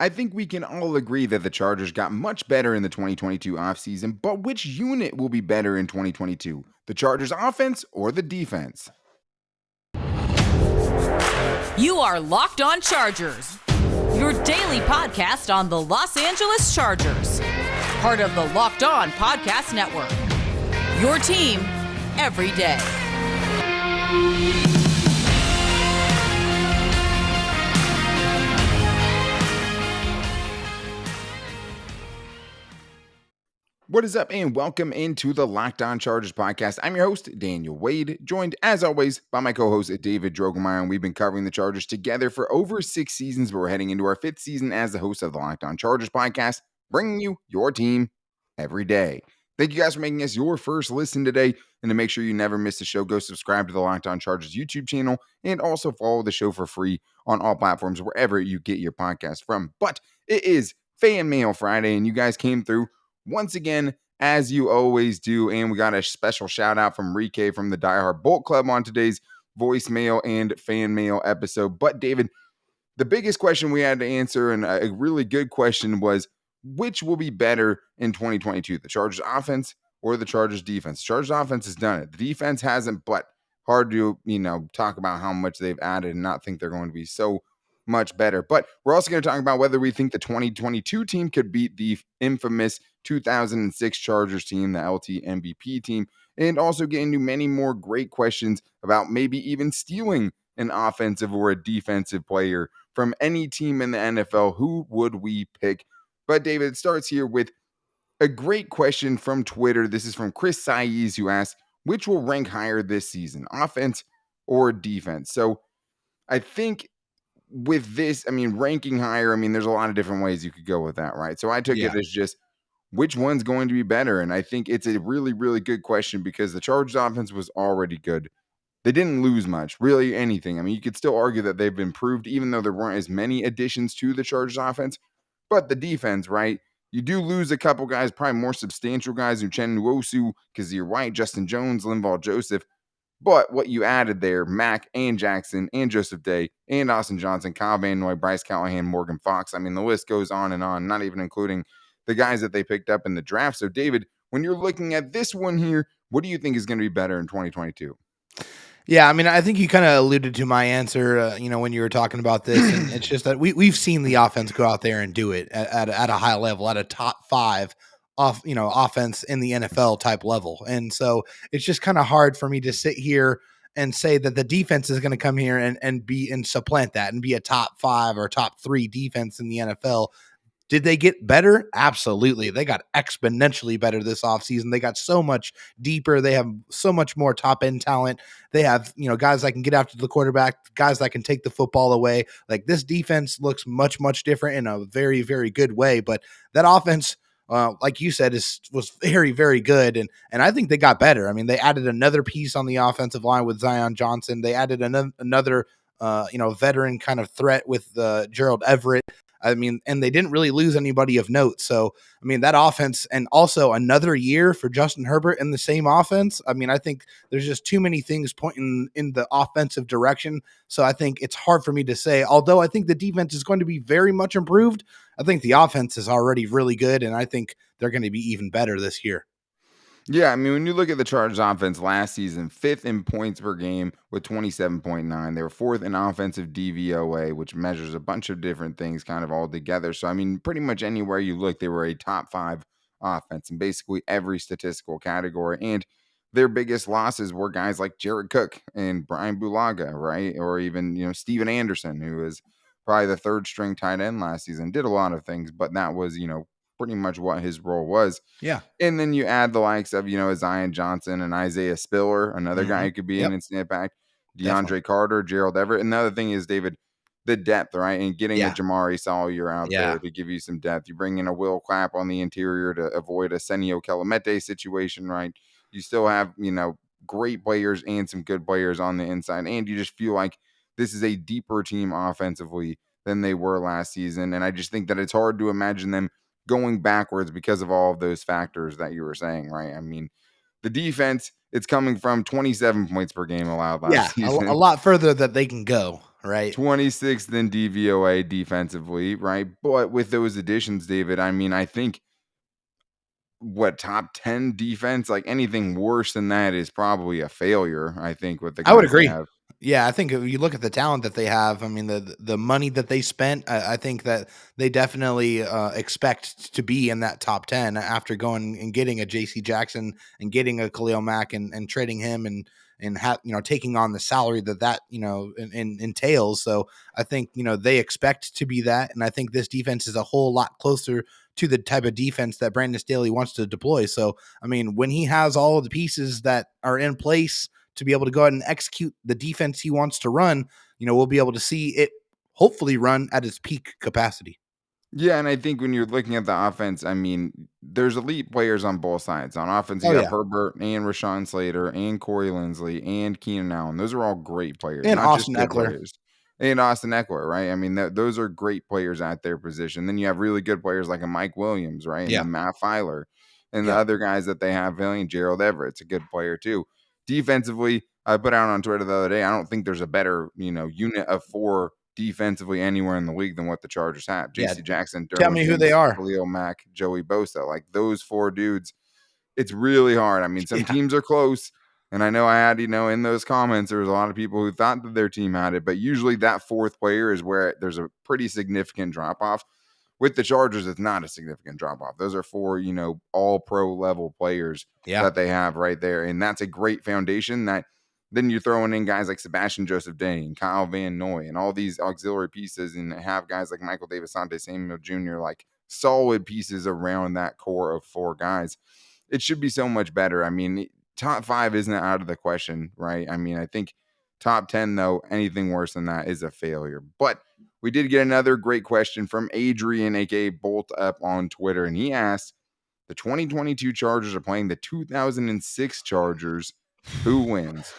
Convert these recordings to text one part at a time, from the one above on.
I think we can all agree that the Chargers got much better in the 2022 offseason, but which unit will be better in 2022? The Chargers offense or the defense? You are Locked On Chargers, your daily podcast on the Los Angeles Chargers, part of the Locked On Podcast Network, your team every day. What is up, and welcome into the Locked On Chargers podcast. I'm your host, Daniel Wade, joined as always by my co-host, David Droegemeier, and we've been covering the Chargers together for over 6 seasons, but we're heading into our 5th season as the host of the Locked On Chargers podcast, bringing you your team every day. Thank you guys for making us your first listen today, and to make sure you never miss the show, go subscribe to the Locked On Chargers YouTube channel, and also follow the show for free on all platforms, wherever you get your podcast from. But it is Fan Mail Friday, and you guys came through once again, as you always do, and we got a special shout out from Rike from the Die Hard Bolt Club on today's voicemail and fan mail episode. But David, the biggest question we had to answer, and a really good question, was which will be better in 2022, the Chargers offense or the Chargers defense? The Chargers offense has done it. The defense hasn't, but hard to, talk about how much they've added and not think they're going to be so much better. But we're also going to talk about whether we think the 2022 team could beat the infamous 2006 Chargers team, the LT MVP team, and also get into many more great questions about maybe even stealing an offensive or a defensive player from any team in the NFL. Who would we pick? But David, it starts here with a great question from Twitter. This is from Chris Saiz, who asks, which will rank higher this season, offense or defense? So I think with this, ranking higher, there's a lot of different ways you could go with that, right? So I took it as just which one's going to be better. And I think it's a really, really good question because the Chargers offense was already good. They didn't lose much, really anything. You could still argue that they've improved, even though there weren't as many additions to the Chargers offense. But the defense, right? You do lose a couple guys, probably more substantial guys, Uchenna Nwosu, Kazir White, Justin Jones, Linval Joseph. But what you added there, Mack and Jackson and Joseph Day and Austin Johnson, Kyle Van Noy, Bryce Callahan, Morgan Fox. The list goes on and on, not even including the guys that they picked up in the draft. So, David, when you're looking at this one here, what do you think is going to be better in 2022? Yeah, I think you kind of alluded to my answer, when you were talking about this. And it's just that we've seen the offense go out there and do it at a high level, at a top 5 offense in the NFL type level. And so it's just kind of hard for me to sit here and say that the defense is going to come here and supplant that and be a top 5 or top 3 defense in the NFL. Did they get better? Absolutely. They got exponentially better this offseason. They got so much deeper. They have so much more top-end talent. They have, guys that can get after the quarterback, guys that can take the football away. Like, this defense looks much, much different in a very, very good way. But that offense, like you said, was very, very good. And I think they got better. They added another piece on the offensive line with Zion Johnson. They added another veteran kind of threat with Gerald Everett. And they didn't really lose anybody of note. So, that offense, and also another year for Justin Herbert in the same offense. I think there's just too many things pointing in the offensive direction. So I think it's hard for me to say, although I think the defense is going to be very much improved. I think the offense is already really good, and I think they're going to be even better this year. Yeah, when you look at the Chargers offense last season, 5th in points per game with 27.9. They were 4th in offensive DVOA, which measures a bunch of different things kind of all together. So, pretty much anywhere you look, they were a top 5 offense in basically every statistical category. And their biggest losses were guys like Jared Cook and Brian Bulaga, right? Or even, Steven Anderson, who was probably the 3rd string tight end last season. Did a lot of things, but that was, pretty much what his role was. Yeah. And then you add the likes of, Zion Johnson and Isaiah Spiller, another guy who could be in and snap back, DeAndre Definitely. Carter, Gerald Everett. Another thing is, David, the depth, right? And getting a Jamari Salyer out there to give you some depth. You bring in a Will Clapp on the interior to avoid a Senio Kelemete situation, right? You still have, great players and some good players on the inside. And you just feel like this is a deeper team offensively than they were last season. And I just think that it's hard to imagine them going backwards because of all of those factors that you were saying, right? The defense, it's coming from 27 points per game allowed last season. A lot further that they can go. right? 26th in DVOA defensively, right? But with those additions, David, I mean, I think top 10 defense, like anything worse than that is probably a failure, I think, with the I would guys they agree. have. Yeah, I think if you look at the talent that they have, I mean, the money that they spent, I think that they definitely expect to be in that top 10 after going and getting a JC Jackson and getting a Khalil Mack and trading him and taking on the salary that entails. So I think they expect to be that, and I think this defense is a whole lot closer to the type of defense that Brandon Staley wants to deploy. So I mean, when he has all of the pieces that are in place to be able to go ahead and execute the defense he wants to run, we'll be able to see it hopefully run at its peak capacity. Yeah, and I think when you're looking at the offense, I mean, there's elite players on both sides. On offense, you Oh have yeah. Herbert and Rashawn Slater and Corey Linsley and Keenan Allen. Those are all great players, And not just Austin good Eckler. players. And Austin Eckler, right? I mean, those are great players at their position. Then you have really good players like a Mike Williams, right? And Yeah. then Matt Filer. And the Yeah. other guys that they have, and Gerald Everett's a good player too. Defensively, I put out on Twitter the other day, I don't think there's a better, unit of 4 defensively anywhere in the league than what the Chargers have. Yeah. JC Jackson, Tell Derwin me who they James, are. Khalil Mack, Joey Bosa. Like those 4 dudes, it's really hard. I mean, some Yeah. teams are close. And I know I had, in those comments, there was a lot of people who thought that their team had it. But usually that 4th player is where there's a pretty significant drop off. With the Chargers, it's not a significant drop off. Those are 4, all pro level players Yeah. that they have right there. And that's a great foundation that then you're throwing in guys like Sebastian Joseph Day and Kyle Van Noy and all these auxiliary pieces, and have guys like Michael Davis, Sante Samuel Jr., like solid pieces around that core of 4 guys. It should be so much better. I mean, top 5 isn't out of the question, right? I mean, I think top 10, though, anything worse than that is a failure. But we did get another great question from Adrian, aka Bolt Up, on Twitter, and he asked, the 2022 Chargers are playing the 2006 Chargers. Who wins?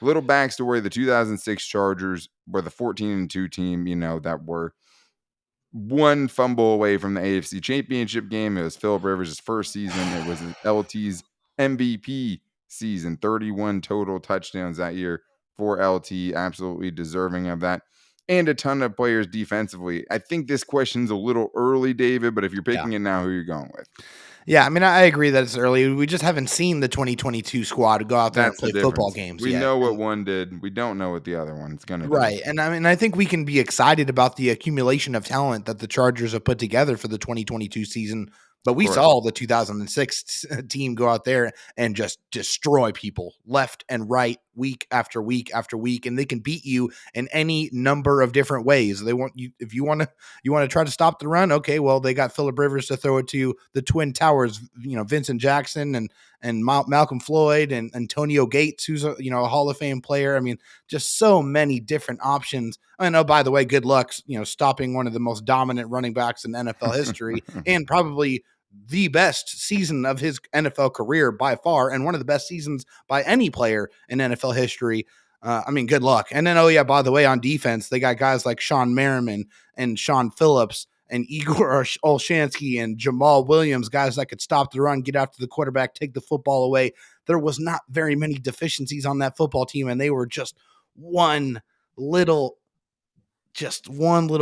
Little backstory: the 2006 Chargers were the 14-2 team, that were one fumble away from the AFC Championship game. It was Philip Rivers' first season. It was LT's MVP season. 31 total touchdowns that year for LT. Absolutely deserving of that. And a ton of players defensively. I think this question's a little early, David, but if you're Yeah. picking it now, who are you going with? Yeah, I mean, I agree that it's early. We just haven't seen the 2022 squad go out there and That's play the football difference. games We yet. know what one did. We don't know what the other one's going to do. Right. And I mean, I think we can be excited about the accumulation of talent that the Chargers have put together for the 2022 season. But we Correct. saw the 2006 team go out there and just destroy people left and right, week after week after week, and they can beat you in any number of different ways. They want you if you want to try to stop the run. Okay, well they got Phillip Rivers to throw it to the Twin Towers. Vincent Jackson and Malcolm Floyd and Antonio Gates, who's a Hall of Fame player. I mean, just so many different options. And oh, by the way, good luck, stopping one of the most dominant running backs in NFL history and probably the best season of his NFL career by far, and one of the best seasons by any player in NFL history. I mean, good luck. And then, oh yeah, by the way, on defense, they got guys like Sean Merriman and Sean Phillips and Igor Olshansky and Jamal Williams, guys that could stop the run, get after the quarterback, take the football away. There was not very many deficiencies on that football team, and they were just one little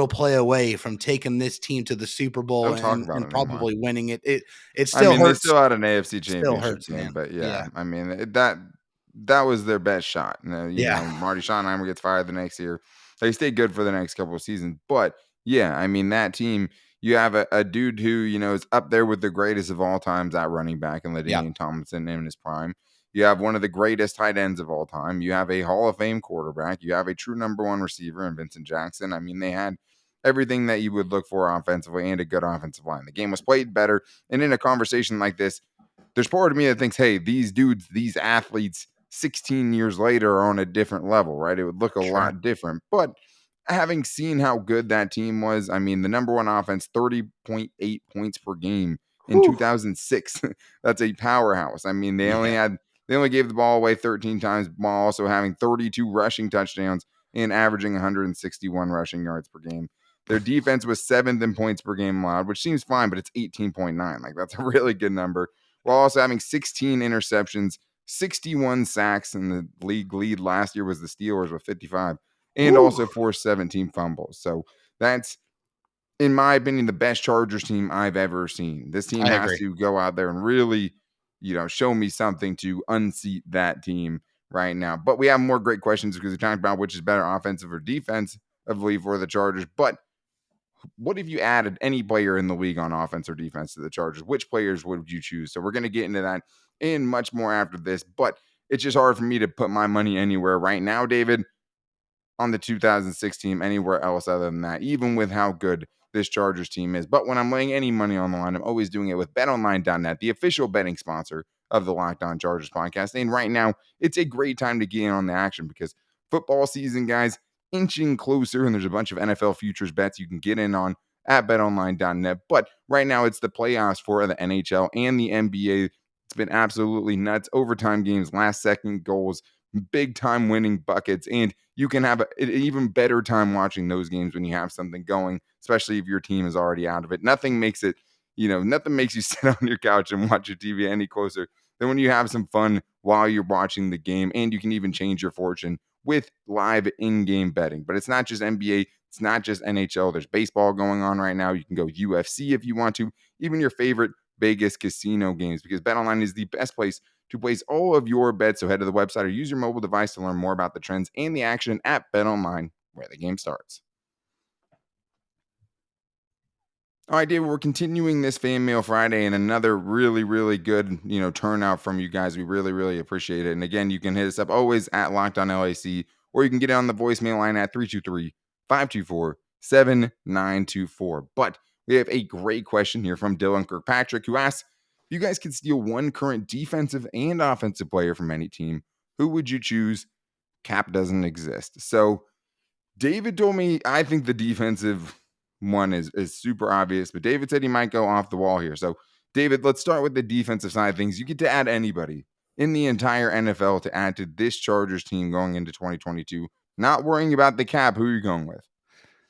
play away from taking this team to the Super Bowl Don't talk about and it anymore. probably winning it. It I still mean, they hurts. still had an AFC Still Championship hurts, game, man. but yeah, Yeah. I mean that was their best shot. Yeah. Marty Schottenheimer gets fired the next year. They stay good for the next couple of seasons, but yeah, I mean that team. You have a dude who is up there with the greatest of all times at running back, and Yeah. LaDainian Tomlinson in his prime. You have one of the greatest tight ends of all time. You have a Hall of Fame quarterback. You have a true number 1 receiver in Vincent Jackson. I mean, they had everything that you would look for offensively and a good offensive line. The game was played better. And in a conversation like this, there's part of me that thinks, hey, these dudes, these athletes, 16 years later are on a different level, right? It would look a Sure. lot different. But having seen how good that team was, I mean, the number 1 offense, 30.8 points per game in 2006. That's a powerhouse. I mean, they only gave the ball away 13 times while also having 32 rushing touchdowns and averaging 161 rushing yards per game. Their defense was 7th in points per game allowed, which seems fine, but it's 18.9. Like, that's a really good number. While also having 16 interceptions, 61 sacks, and the league lead last year was the Steelers with 55. and also forced 17 fumbles. So that's, in my opinion, the best Chargers team I've ever seen. This team I has agree. to go out there and really, show me something to unseat that team right now. But we have more great questions because we talked about which is better, offensive or defensively for the Chargers. But what if you added any player in the league on offense or defense to the Chargers? Which players would you choose? So we're going to get into that and much more after this. But it's just hard for me to put my money anywhere right now, David, on the 2006 team anywhere else other than that, even with how good this Chargers team is. But when I'm laying any money on the line, I'm always doing it with betonline.net, the official betting sponsor of the Locked On Chargers podcast. And right now, it's a great time to get in on the action because football season, guys, inching closer, and there's a bunch of NFL futures bets you can get in on at betonline.net. But right now, it's the playoffs for the NHL and the NBA. It's been absolutely nuts. Overtime games, last second goals, big time winning buckets, and you can have an even better time watching those games when you have something going, especially if your team is already out of it. Nothing makes it, nothing makes you sit on your couch and watch your TV any closer than when you have some fun while you're watching the game, and you can even change your fortune with live in-game betting. But it's not just NBA, it's not just NHL. There's baseball going on right now. You can go UFC if you want to, even your favorite Vegas casino games, because BetOnline is the best place to place all of your bets. So head to the website or use your mobile device to learn more about the trends and the action at BetOnline, where the game starts. All right, David, we're continuing this Fan Mail Friday and another really, really good, turnout from you guys. We really, really appreciate it. And again, you can hit us up always at Locked On LAC, or you can get it on the voicemail line at 323-524-7924. But we have a great question here from Dylan Kirkpatrick, who asks, if you guys could steal one current defensive and offensive player from any team, who would you choose? Cap doesn't exist. So David told me, I think the defensive one is super obvious, but David said he might go off the wall here. So, David, let's start with the defensive side of things. You get to add anybody in the entire NFL to add to this Chargers team going into 2022. Not worrying about the cap. Who are you going with?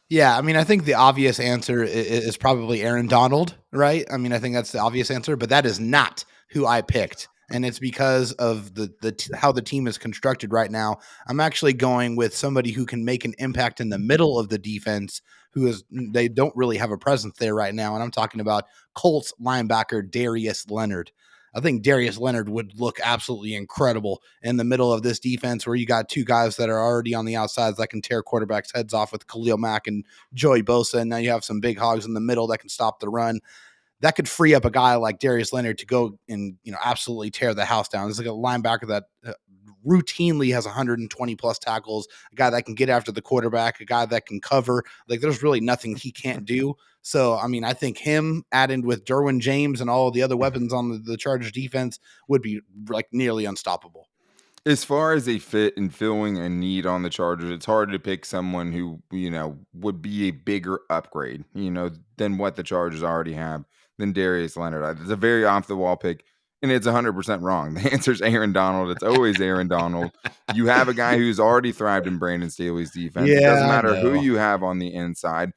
Yeah, I mean, I think the obvious answer is probably Aaron Donald, right? I mean, I think that's the obvious answer, but that is not who I picked, and it's because of how the team is constructed right now. I'm actually going with somebody who can make an impact in the middle of the defense, they don't really have a presence there right now, and I'm talking about Colts linebacker Darius Leonard. I think Darius Leonard would look absolutely incredible in the middle of this defense where you got two guys that are already on the outsides that can tear quarterbacks' heads off with Khalil Mack and Joey Bosa. And now you have some big hogs in the middle that can stop the run. That could free up a guy like Darius Leonard to go and, absolutely tear the house down. It's like a linebacker that routinely has 120 plus tackles, a guy that can get after the quarterback, a guy that can cover. Like there's really nothing he can't do. So, I mean, I think him added with Derwin James and all the other weapons on the Chargers defense would be like nearly unstoppable. As far as a fit and filling a need on the Chargers, it's hard to pick someone who, would be a bigger upgrade, than what the Chargers already have than Darius Leonard. It's a very off the wall pick, and it's 100% wrong. The answer is Aaron Donald. It's always Aaron Donald. You have a guy who's already thrived in Brandon Staley's defense. It doesn't Yeah, I matter who know. you have on the inside.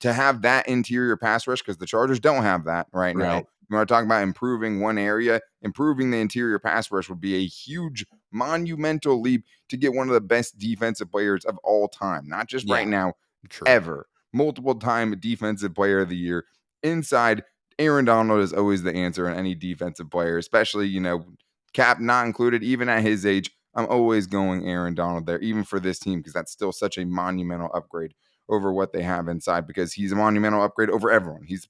To have that interior pass rush, because the Chargers don't have that right now. Right. You want to talk about improving one area, improving the interior pass rush would be a huge, monumental leap to get one of the best defensive players of all time. Not just right Yeah, now, true. ever. Multiple time defensive player of the year. Inside, Aaron Donald is always the answer in any defensive player, especially, Cap not included, even at his age. I'm always going Aaron Donald there, even for this team, because that's still such a monumental upgrade over what they have inside, because he's a monumental upgrade over everyone. He's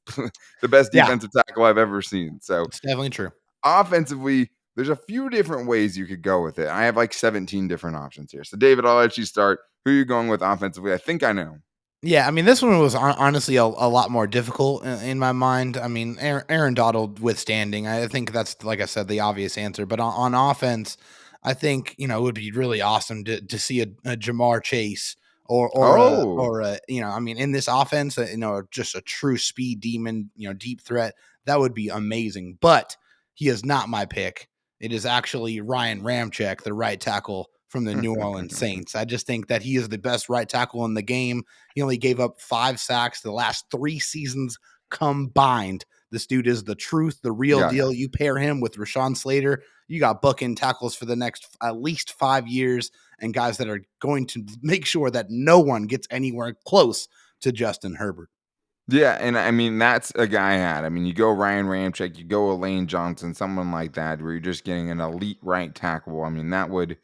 the best Yeah, defensive tackle I've ever seen. So it's definitely true. offensively, there's a few different ways you could go with it. I have like 17 different options here. So David, I'll let you start. Who are you going with offensively? I think I know. Yeah, I mean, this one was honestly a lot more difficult in my mind. I mean, Aaron Donald withstanding, I think that's, like I said, the obvious answer. But on offense, I think, it would be really awesome to see a Jamar Chase Oh, I mean, in this offense, just a true speed demon, deep threat. That would be amazing. But he is not my pick. It is actually Ryan Ramczyk, the right tackle from the New Orleans Saints. I just think that he is the best right tackle in the game. He only gave up 5 sacks the last 3 seasons combined. This dude is the truth, the real yeah. deal. You pair him with Rashawn Slater, you got booking tackles for the next at least 5 years. and guys that are going to make sure that no one gets anywhere close to Justin Herbert. Yeah, and I mean, that's a guy I had. I mean, you go Ryan Ramczyk, you go Elaine Johnson, someone like that, where you're just getting an elite right tackle. I mean, that would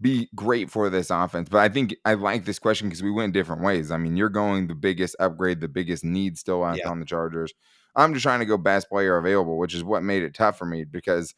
be great for this offense. But I think I like this question because we went different ways. I mean, you're going the biggest upgrade, the biggest need still left Yeah. on the Chargers. I'm just trying to go best player available, which is what made it tough for me because,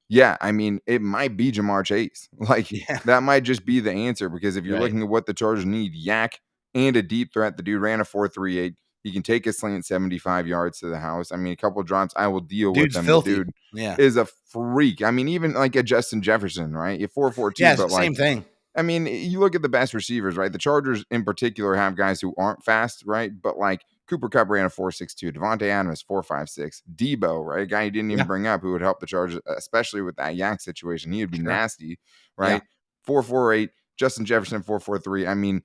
yeah, I mean, it might be Jamar Chase. Like, Yeah. that might just be the answer because if you're Right. looking at what the Chargers need, yak and a deep threat, the dude ran a 4.38. He can take a slant 75 yards to the house. I mean, a couple of drops, I will deal with Dude's them. The filthy. dude Yeah. is a freak. I mean, even like a Justin Jefferson, right? You 4.42, Yeah, it's but the like, same thing. I mean, you look at the best receivers, right? The Chargers in particular have guys who aren't fast, right? But like Cooper Kupp ran a 4.62, Devontae Adams 4.56, Debo, right? A guy you didn't even Yeah. bring up who would help the Chargers, especially with that yak situation. He would be Sure. nasty, Yeah. right? 4.48, Justin Jefferson 4.43. I mean,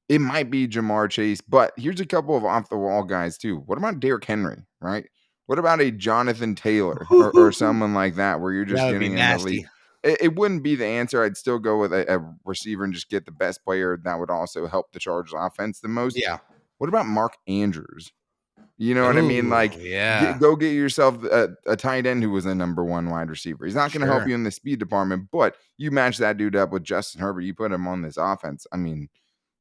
it might be Jamar Chase, but here's a couple of off the wall guys too. What about Derrick Henry, right? What about a Jonathan Taylor or someone like that where you're That just would be getting an elite? nasty. It wouldn't be the answer. I'd still go with a receiver and just get the best player that would also help the Chargers offense the most. Yeah. What about Mark Andrews? You know what I mean? Ooh, Like, yeah. go get yourself a tight end who was a number one wide receiver. He's not going to help Sure. you in the speed department, but you match that dude up with Justin Herbert. You put him on this offense. I mean,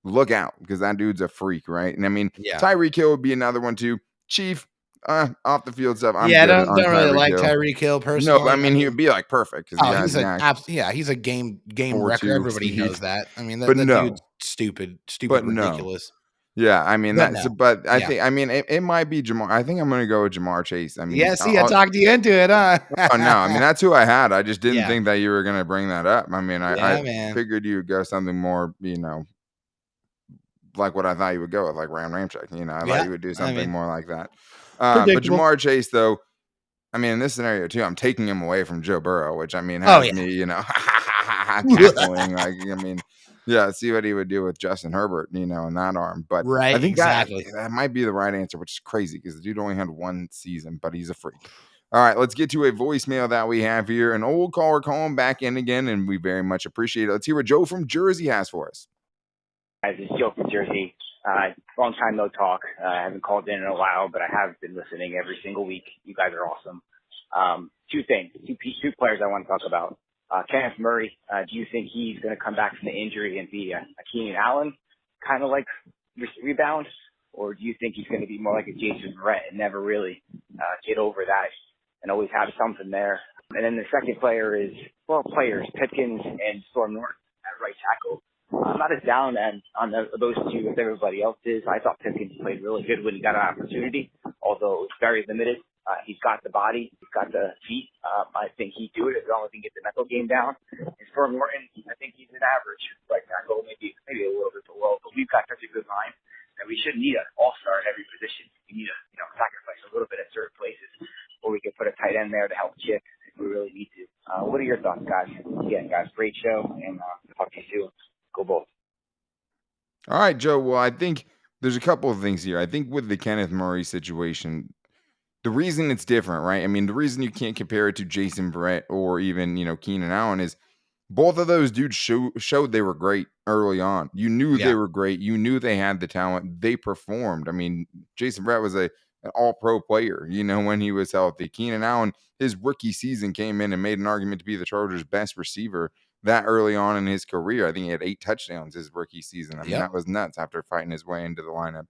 look out because that dude's a freak, right? And I mean, Yeah. Tyreek Hill would be another one too. Chief, off the field stuff, I'm Yeah, I good don't on really Tyreek like Hill. Tyreek Hill No, personally. I mean, he would be like perfect because he has He's yak he's a game 4.2 wrecker. Everybody speed. knows that. I mean, But that dude's no, stupid, but no. ridiculous. Yeah, I mean, But that's no. but I Yeah. think I mean, it might be Jamar. I think I'm gonna go with Jamar Chase. I mean, Yeah, see, I talked you into it, huh? oh, no, I mean, that's who I had. I just didn't Yeah. think that you were gonna bring that up. I mean, I Yeah, man. figured you would go something more, like what I thought you would go with, like Ram Ramczyk. I thought Yeah. you would do I something mean, more like that. But predictable. Jamar Chase, though, I mean, in this scenario too, I'm taking him away from Joe Burrow, which I mean Oh, has yeah. me, cackling. Like, I mean, yeah, see what he would do with Justin Herbert, in that arm. But I Right, think that exactly. that might be the right answer, which is crazy because the dude only had one season, but he's a freak. All right, let's get to a voicemail that we have here. An old caller calling back in again, and we very much appreciate it. Let's hear what Joe from Jersey has for us. Guys, it's Joe from Jersey. Long time no talk. I haven't called in a while, but I have been listening every single week. You guys are awesome. Two things, two players I want to talk about. Kenneth Murray, do you think he's going to come back from the injury and be a Keenan Allen kind of like rebound? Or do you think he's going to be more like a Jason Verrett and never really get over that and always have something there? And then the second player is, Pipkins and Storm Norton at right tackle. I'm not as down on those two as everybody else is. I thought Pipkins played really good when he got an opportunity, although it's very limited. He's got the body, he's got the feet. I think he'd do it as long as he can get the mental game down. And for Norton, I think he's an average right tackle, maybe a little bit below. But we've got such a good line that we shouldn't need an all-star at every position. We need to sacrifice a little bit at certain places, or we could put a tight end there to help chip if we really need to. What are your thoughts, guys? Again, guys, great show, and talk to you soon. Go Bulls. All right, Joe. Well, I think there's a couple of things here. I think with the Kenneth Murray situation, the reason it's different, right? I mean, the reason you can't compare it to Jason Verrett or even, Keenan Allen is both of those dudes showed they were great early on. You knew they Yeah. were great. You knew they had the talent. They performed. I mean, Jason Verrett was an all-pro player, when he was healthy. Keenan Allen, his rookie season came in and made an argument to be the Chargers' best receiver that early on in his career. I think he had 8 touchdowns his rookie season. I mean, Yep. that was nuts after fighting his way into the lineup.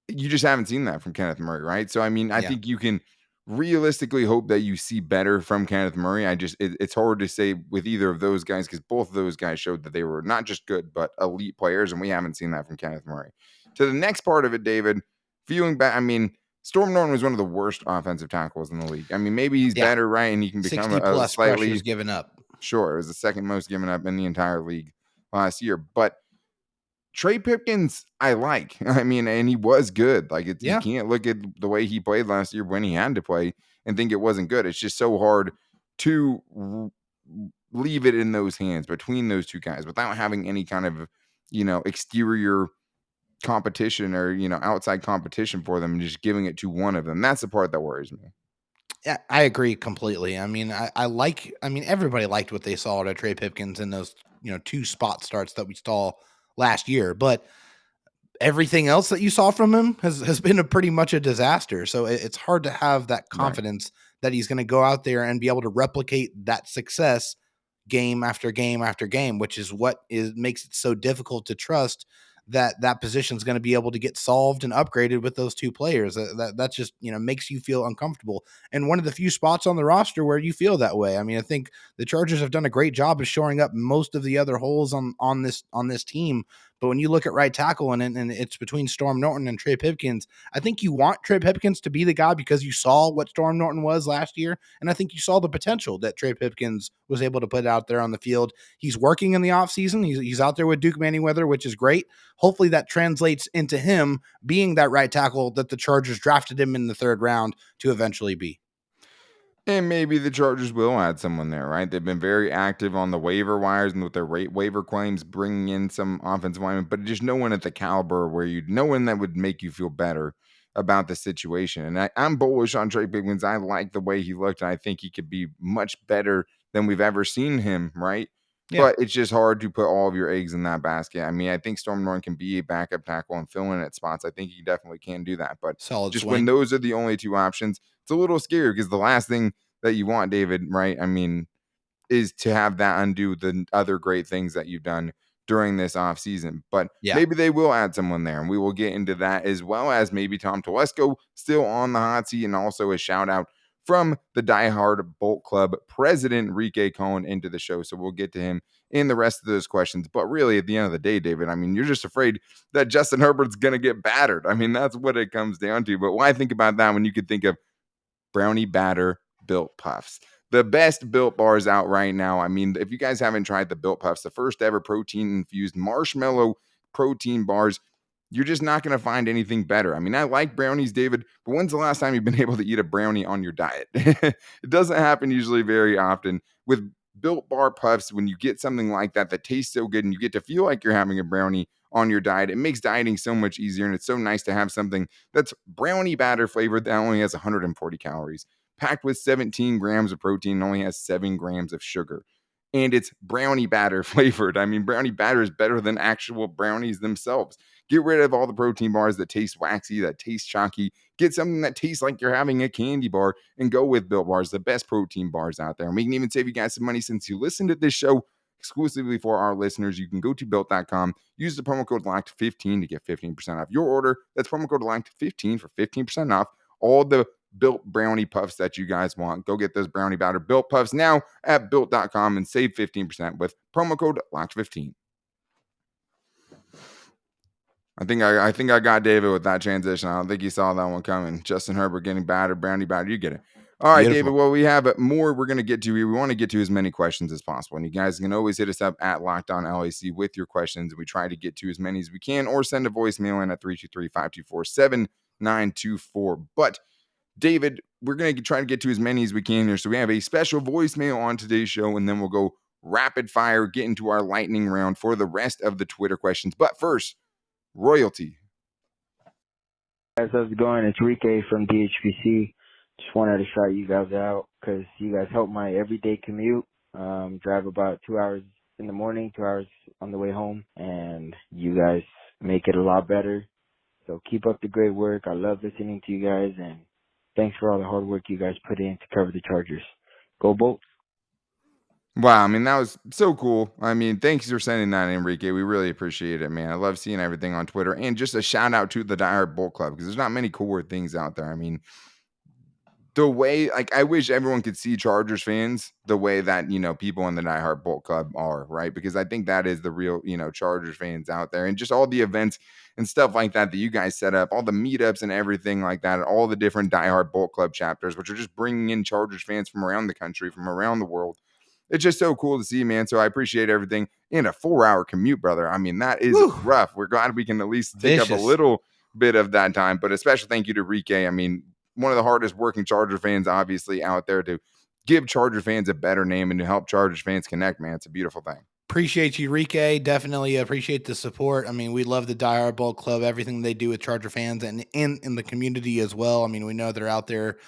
You just haven't seen that from Kenneth Murray, right? So, I mean, I Yeah. think you can realistically hope that you see better from Kenneth Murray. It's hard to say with either of those guys because both of those guys showed that they were not just good, but elite players, and we haven't seen that from Kenneth Murray. To the next part of it, David, feeling back, I mean, Storm Norton was one of the worst offensive tackles in the league. I mean, maybe he's Yeah. better, right? And he can become 60 a plus slightly pressures given up. Sure, it was the second most given up in the entire league last year. But Trey Pipkins, I like. I mean, and he was good. Like, you Yeah. can't look at the way he played last year when he had to play and think it wasn't good. It's just so hard to leave it in those hands between those two guys without having any kind of, exterior competition or, outside competition for them and just giving it to one of them. That's the part that worries me. Yeah, I agree completely. I mean, everybody liked what they saw out of Trey Pipkins in those 2 spot starts that we saw last year. But everything else that you saw from him has been pretty much a disaster. So it's hard to have that confidence that he's going to go out there and be able to replicate that success game after game after game, which is what makes it so difficult to trust that position is going to be able to get solved and upgraded with those 2 players. That just, makes you feel uncomfortable. And one of the few spots on the roster where you feel that way. I mean, I think the Chargers have done a great job of shoring up most of the other holes on this team. But when you look at right tackle and it's between Storm Norton and Trey Pipkins, I think you want Trey Pipkins to be the guy because you saw what Storm Norton was last year. And I think you saw the potential that Trey Pipkins was able to put out there on the field. He's working in the offseason. He's out there with Duke Manyweather, which is great. Hopefully that translates into him being that right tackle that the Chargers drafted him in the 3rd round to eventually be. And maybe the Chargers will add someone there, right? They've been very active on the waiver wires and with their waiver claims, bringing in some offensive linemen, but just no one at the caliber no one that would make you feel better about the situation. And I'm bullish on Trey Pipkins. I like the way he looked, and I think he could be much better than we've ever seen him, right? Yeah. But it's just hard to put all of your eggs in that basket. I mean, I think Storm Norton can be a backup tackle and fill in at spots. I think he definitely can do that. But Solid just swing. when those are the only 2 options, it's a little scary because the last thing that you want, David, right? I mean, is to have that undo the other great things that you've done during this offseason. But maybe they will add someone there, and we will get into that, as well as maybe Tom Telesco still on the hot seat, and also a shout out from the diehard Bolt Club president, Enrique Cohen, into the show. So we'll get to him in the rest of those questions. But really, at the end of the day, David, I mean, you're just afraid that Justin Herbert's going to get battered. I mean, that's what it comes down to. But why think about that when you could think of brownie batter Built Puffs? The best Built bars out right now. I mean, if you guys haven't tried the Built Puffs, the first ever protein-infused marshmallow protein bars, you're just not going to find anything better. I mean, I like brownies, David, but when's the last time you've been able to eat a brownie on your diet? It doesn't happen usually very often. With Built Bar Puffs, when you get something like that tastes so good and you get to feel like you're having a brownie on your diet, it makes dieting so much easier, and it's so nice to have something that's brownie batter flavored that only has 140 calories, packed with 17 grams of protein, and only has 7 grams of sugar. And it's brownie batter flavored. I mean, brownie batter is better than actual brownies themselves. Get rid of all the protein bars that taste waxy, that taste chalky. Get something that tastes like you're having a candy bar, and go with Built Bars, the best protein bars out there. And we can even save you guys some money since you listened to this show exclusively for our listeners. You can go to built.com, use the promo code LOCKED15 to get 15% off your order. That's promo code LOCKED15 for 15% off all the Built brownie puffs that you guys want. Go get those brownie batter Built Puffs now at built.com and save 15% with promo code LOCKED15. I think I got David with that transition. I don't think you saw that one coming. Justin Herbert getting battered, brownie batter. You get it. All right, Beautiful. David. Well, we have more we're going to get to here. We want to get to as many questions as possible. And you guys can always hit us up at LockedOnLAC with your questions. And we try to get to as many as we can, or send a voicemail in at 323-524-7924. But David, we're going to try to get to as many as we can here. So we have a special voicemail on today's show, and then we'll go rapid fire, get into our lightning round for the rest of the Twitter questions. But first, royalty. Guys, how's it going? It's Enrique from DHPC. Just wanted to shout you guys out because you guys help my everyday commute. Drive about 2 hours in the morning, 2 hours on the way home, and you guys make it a lot better. So keep up the great work. I love listening to you guys, and thanks for all the hard work you guys put in to cover the Chargers. Go Bolts. Wow, I mean, that was so cool. I mean, thanks for sending that, Enrique. We really appreciate it, man. I love seeing everything on Twitter. And just a shout out to the Diehard Bolt Club, because there's not many cooler things out there. I mean, the way, like, I wish everyone could see Chargers fans the way that, people in the Diehard Bolt Club are, right? Because I think that is the real, Chargers fans out there. And just all the events and stuff like that you guys set up, all the meetups and everything like that, and all the different Diehard Bolt Club chapters, which are just bringing in Chargers fans from around the country, from around the world. It's just so cool to see, man. So I appreciate everything. In a 4-hour commute, brother. I mean, that is rough. We're glad we can at least take up a little bit of that time. But a special thank you to Enrique. I mean, one of the hardest working Charger fans, obviously, out there to give Charger fans a better name and to help Chargers fans connect, man. It's a beautiful thing. Appreciate you, Rike. Definitely appreciate the support. I mean, we love the Die Hard Bolt Club, everything they do with Charger fans and in the community as well. I mean, we know they're out there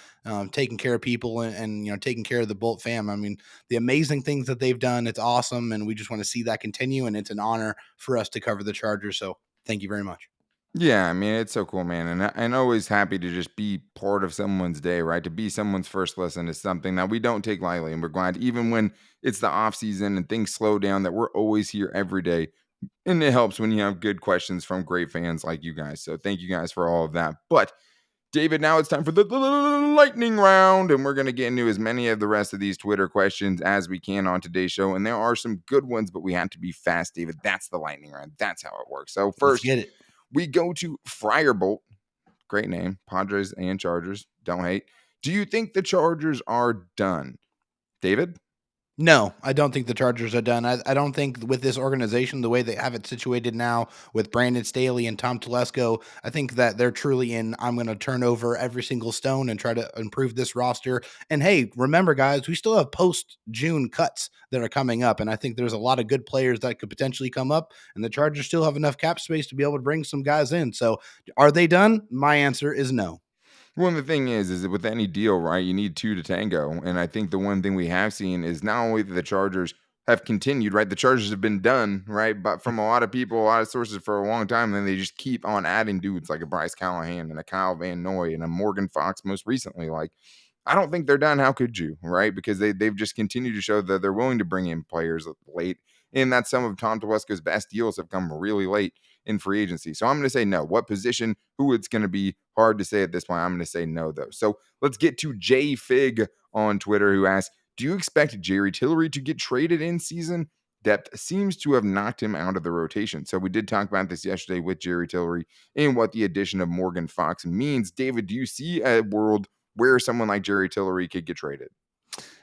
taking care of people and taking care of the Bolt fam. I mean, the amazing things that they've done, it's awesome, and we just want to see that continue. And it's an honor for us to cover the Chargers. So thank you very much. Yeah, I mean, it's so cool, man. And always happy to just be part of someone's day, right? To be someone's first listen is something that we don't take lightly. And we're glad, even when it's the off season and things slow down, that we're always here every day. And it helps when you have good questions from great fans like you guys. So thank you guys for all of that. But David, now it's time for the lightning round, and we're going to get into as many of the rest of these Twitter questions as we can on today's show. And there are some good ones, but we have to be fast, David. That's the lightning round. That's how it works. So Let's first, get it. we go to Firebolt. Great name. Padres and Chargers. Don't hate. Do you think the Chargers are done? David? No, I don't think the Chargers are done. I don't think with this organization, the way they have it situated now with Brandon Staley and Tom Telesco, I think that they're truly in, I'm going to turn over every single stone and try to improve this roster. And hey, remember, guys, we still have post-June cuts that are coming up. And I think there's a lot of good players that could potentially come up. And the Chargers still have enough cap space to be able to bring some guys in. So are they done? My answer is no. Well, the thing is that with any deal, right, you need two to tango. And I think the one thing we have seen is not only that the Chargers have continued, right? The Chargers have been done, right? But from a lot of people, a lot of sources for a long time, then they just keep on adding dudes like a Bryce Callahan and a Kyle Van Noy and a Morgan Fox most recently. Like, I don't think they're done. How could you, right? Because they've just continued to show that they're willing to bring in players late. And that some of Tom Telesco's best deals have come really late in free agency. So I'm going to say no. What position, who it's going to be, hard to say at this point. I'm going to say no, though. So let's get to Jay Fig on Twitter, who asks, do you expect Jerry Tillery to get traded in season? Depth seems to have knocked him out of the rotation. So we did talk about this yesterday with Jerry Tillery and what the addition of Morgan Fox means. David, do you see a world where someone like Jerry Tillery could get traded?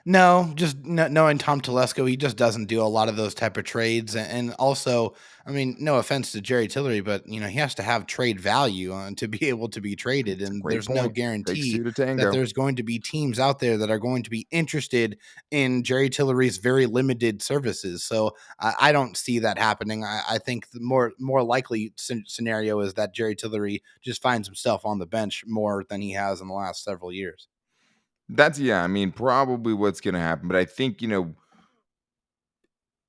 No, just knowing Tom Telesco, he just doesn't do a lot of those type of trades. And also, I mean, no offense to Jerry Tillery, but he has to have trade value to be able to be traded. And Great there's no point. Takes guarantee two to that tango. there's going to be teams out there that are going to be interested in Jerry Tillery's very limited services. So I don't see that happening. I think the more likely scenario is that Jerry Tillery just finds himself on the bench more than he has in the last several years. I mean, probably what's going to happen. But I think,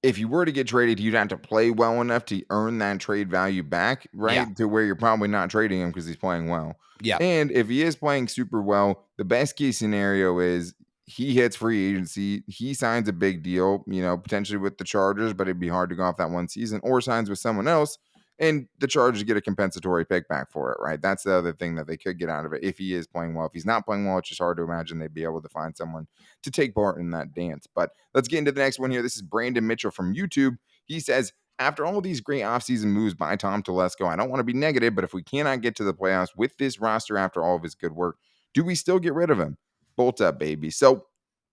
if you were to get traded, you'd have to play well enough to earn that trade value back, right? Yeah. To where you're probably not trading him because he's playing well. Yeah. And if he is playing super well, the best case scenario is he hits free agency, he signs a big deal, potentially with the Chargers, but it'd be hard to go off that one season, or signs with someone else, and the Chargers get a compensatory pick back for it, right? That's the other thing that they could get out of it if he is playing well. If he's not playing well, it's just hard to imagine they'd be able to find someone to take part in that dance. But let's get into the next one here. This is Brandon Mitchell from YouTube. He says, after all these great offseason moves by Tom Telesco, I don't want to be negative, but if we cannot get to the playoffs with this roster after all of his good work, do we still get rid of him? Bolt up, baby. So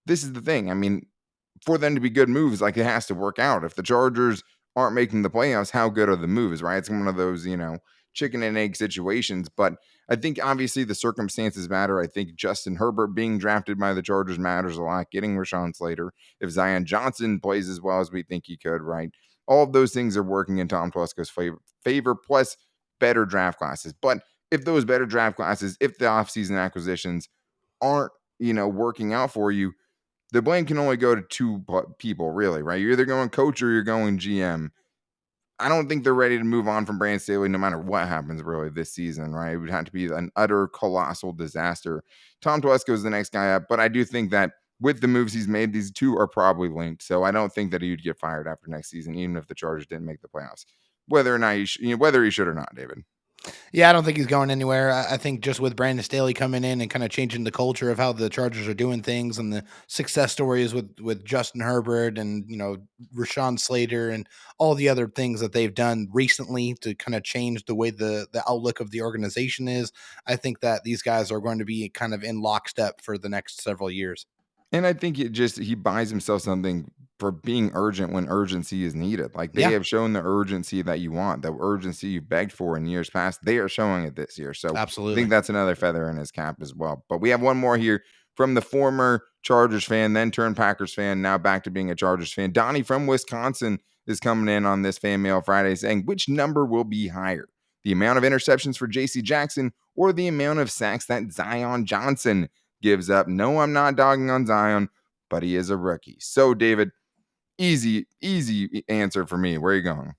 this is the thing. I mean, for them to be good moves, like, it has to work out. If the Chargers aren't making the playoffs, how good are the moves, right? It's one of those, chicken and egg situations. But I think obviously the circumstances matter. I think Justin Herbert being drafted by the Chargers matters a lot. Getting Rashawn Slater, if Zion Johnson plays as well as we think he could, right? All of those things are working in Tom Telesco's favor, plus better draft classes. But if those better draft classes, if the offseason acquisitions aren't, working out for you, the blame can only go to two people, really, right? You're either going coach or you're going GM. I don't think they're ready to move on from Brandon Staley no matter what happens really this season, right? It would have to be an utter colossal disaster. Tom Telesco is the next guy up, but I do think that with the moves he's made, these two are probably linked. So I don't think that he would get fired after next season, even if the Chargers didn't make the playoffs. Whether or not whether he should or not, David. Yeah, I don't think he's going anywhere. I think just with Brandon Staley coming in and kind of changing the culture of how the Chargers are doing things and the success stories with Justin Herbert and, Rashawn Slater and all the other things that they've done recently to kind of change the way the outlook of the organization is, I think that these guys are going to be kind of in lockstep for the next several years. And I think he buys himself something for being urgent when urgency is needed. Like, they Yeah. have shown the urgency that you want, the urgency you begged for in years past. They are showing it this year. So Absolutely. I think that's another feather in his cap as well. But we have one more here from the former Chargers fan, then turned Packers fan, now back to being a Chargers fan. Donnie from Wisconsin is coming in on this Fan Mail Friday saying, which number will be higher? The amount of interceptions for J.C. Jackson or the amount of sacks that Zion Johnson gives up? No, I'm not dogging on Zion, but he is a rookie. So, David, easy answer for me. Where are you going?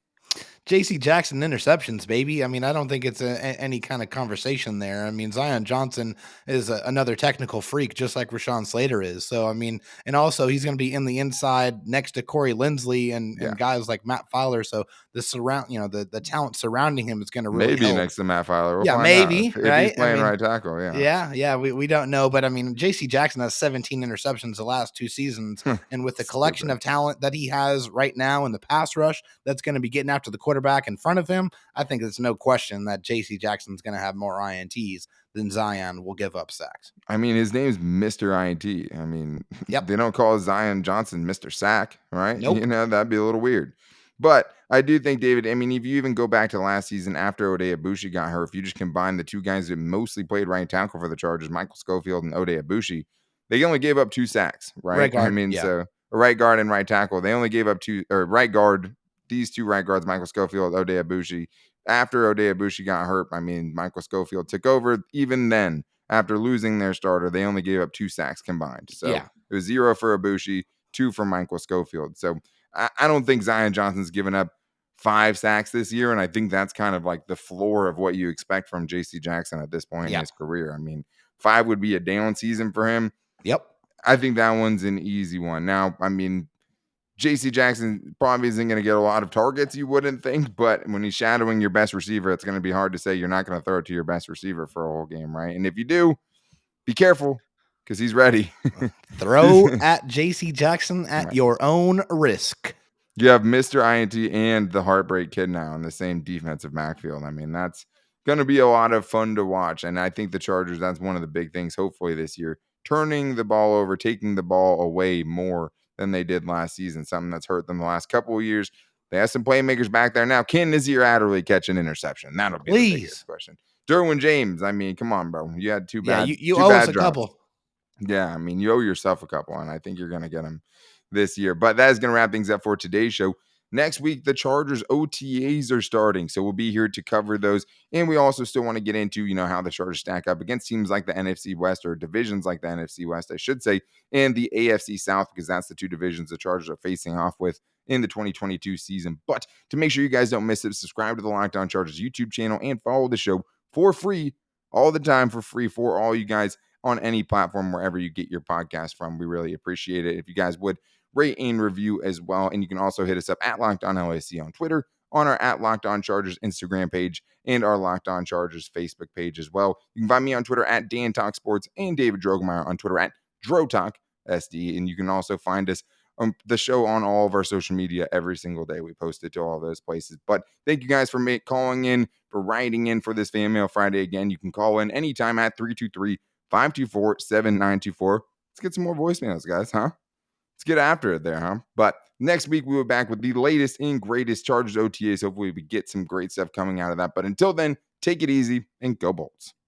JC Jackson interceptions, baby. I mean, I don't think it's any kind of conversation there. I mean, Zion Johnson is another technical freak, just like Rashawn Slater is. So, I mean, and also he's going to be in the inside next to Corey Lindsley and guys like Matt Fowler. So the talent surrounding him is going to really maybe help. next to Matt Fowler. We'll Yeah, find maybe, out. right? If he's playing right tackle, Yeah. We don't know, but I mean, J.C. Jackson has 17 interceptions the last 2 seasons, and with the collection of talent that he has right now in the pass rush, that's going to be getting after the quarterback in front of him. I think there's no question that J.C. Jackson's going to have more INTs than Zion will give up sacks. I mean, his name's Mr. INT. I mean, they don't call Zion Johnson Mr. Sack, right? Nope. You know, that'd be a little weird. But I do think, David, I mean, if you even go back to last season after Oday Abushi got hurt, if you just combine the two guys that mostly played right tackle for the Chargers, Michael Schofield and Oday Abushi, they only gave up 2 sacks, right? Right guard, I mean, yeah. so right guard and right tackle, they only gave up 2, or right guard, these 2 right guards, Michael Schofield, Oday Abushi. After Oday Abushi got hurt, I mean, Michael Schofield took over. Even then, after losing their starter, they only gave up 2 sacks combined. So it was 0 for Abushi, 2 for Michael Schofield. So I don't think Zion Johnson's given up 5 sacks this year, and I think that's kind of like the floor of what you expect from J.C. Jackson at this point in his career. I mean, 5 would be a down season for him. Yep. I think that one's an easy one. Now, I mean, J.C. Jackson probably isn't going to get a lot of targets, you wouldn't think, but when he's shadowing your best receiver, it's going to be hard to say you're not going to throw it to your best receiver for a whole game, right? And if you do, be careful because he's ready. Throw at J.C. Jackson at your own risk. You have Mr. INT and the Heartbreak Kid now in the same defensive backfield. I mean, that's going to be a lot of fun to watch. And I think the Chargers, that's one of the big things, hopefully this year, turning the ball over, taking the ball away more than they did last season, something that's hurt them the last couple of years. They have some playmakers back there now. Can Nazir Adderley catch an interception? That'll be the biggest question. Derwin James, I mean, come on, bro. You had 2 bad you two owe bad us a drops. couple. Yeah, I mean, you owe yourself a couple, and I think you're going to get them this year. But that is going to wrap things up for today's show. Next week, the Chargers OTAs are starting, so we'll be here to cover those. And we also still want to get into, how the Chargers stack up against teams like the NFC West, or divisions like the NFC West, I should say, and the AFC South, because that's the 2 divisions the Chargers are facing off with in the 2022 season. But to make sure you guys don't miss it, subscribe to the Locked On Chargers YouTube channel and follow the show for free all the time, for free for all you guys on any platform, wherever you get your podcast from. We really appreciate it if you guys would rate and review as well. And you can also hit us up at Locked On LAC on Twitter, on our at Locked On Chargers Instagram page, and our Locked On Chargers Facebook page as well. You can find me on Twitter at Dan Talk Sports and David Droegemeier on Twitter at DroTalk SD. And you can also find us on the show on all of our social media every single day. We post it to all those places. But thank you guys for calling in, for writing in for this Fan Mail Friday. Again, you can call in anytime at 323-524-7924. Let's get some more voicemails, guys, huh? Let's get after it there, huh? But next week, we'll be back with the latest and greatest Chargers OTAs. Hopefully, we get some great stuff coming out of that. But until then, take it easy and go Bolts.